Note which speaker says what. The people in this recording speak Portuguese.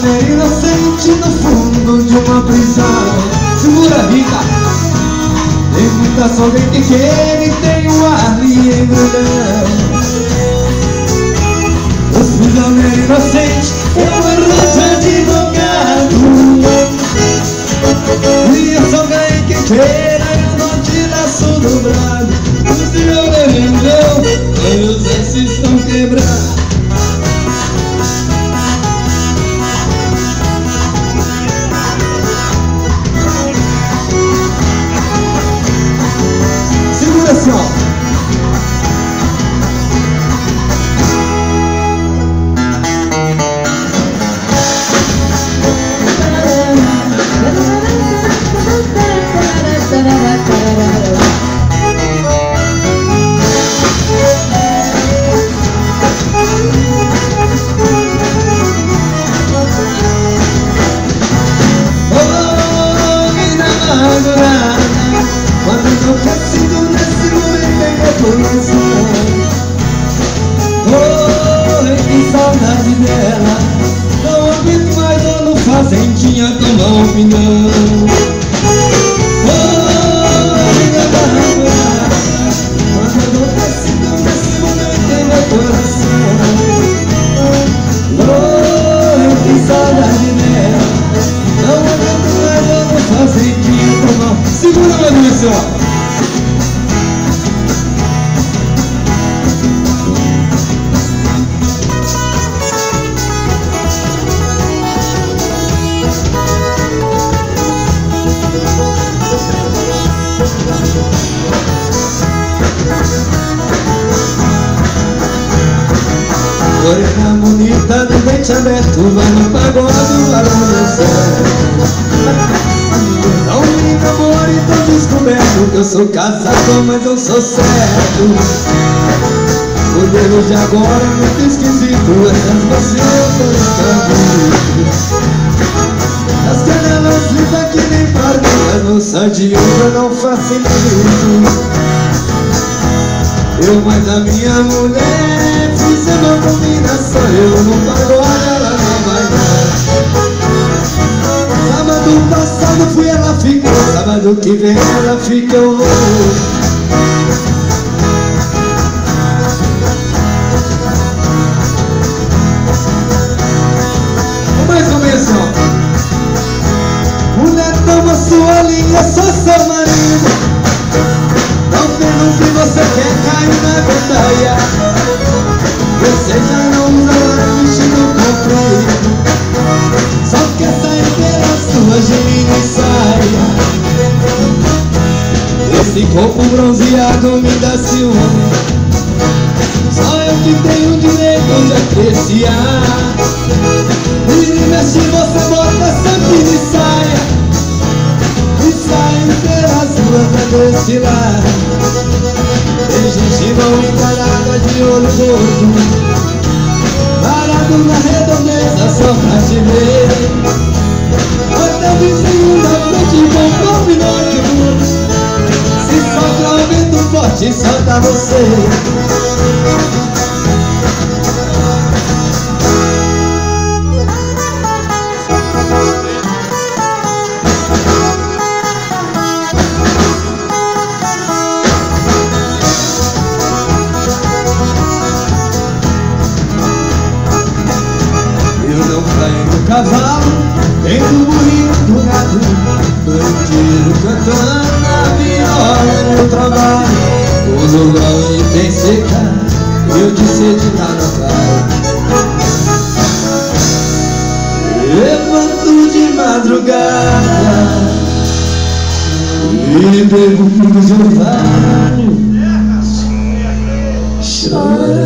Speaker 1: mulher inocente no fundo de uma prisão. Segura, Rita. Tem muita solidão que quer e tem um ar de embrulhão. Os prisioneiros inocentes, eu errante advogado. E eu só ganhei quem queira, eu não te laço dobrado. O senhor vendeu, e os esses estão quebrados. Segura assim, ó. Quando eu preciso nesse momento em meu coração. Oh, que saudade dela. Não aguento mais dono fazendinha tomar um pingão. Oh, linda namorada. Quando eu preciso nesse momento em meu coração. Oh, que saudade dela. Não aguento mais dono fazendinha tomar um pingão. Segura mais uma vez, ó. Morena bonita no dente aberto, vai no pagode, vai no céu. Não me namore tão descoberto, que eu sou casado, mas eu sou certo. O dedo de agora é muito esquisito, essas você eu tô as canelas lisas que nem pardas, no sardinho eu não facilito. Eu mais a minha mulher fizemos uma combinação, eu no pagode, ela não vai dar. Sábado passado fui, ela ficou, sábado que vem ela ficou. Mais ou menos, ó. Mulher, toma sua linha, sou seu marido. Não pergunte o que você quer, cair na gandaia. Você já não usa mais vestido comprido, só quer sair pela sua genuína saia. Esse corpo bronzeado me dá ciúme, só eu que tenho o direito de apreciar. E mexe, você bota sempre de saia, e sai pelas ruas a desfilar. Tem gente não encarada de olho gordo, parado na redondeza só pra te ver. Até o vizinho da frente comprou Pinóquio, se sopra o vento forte solta você. Cavalo, dentro do burrinho do gado, dois tiros cantando na viola no trabalho. Todo gol tem seca, eu de sede nada vai. Levanto de madrugada e bebo pro Giovanni, chora.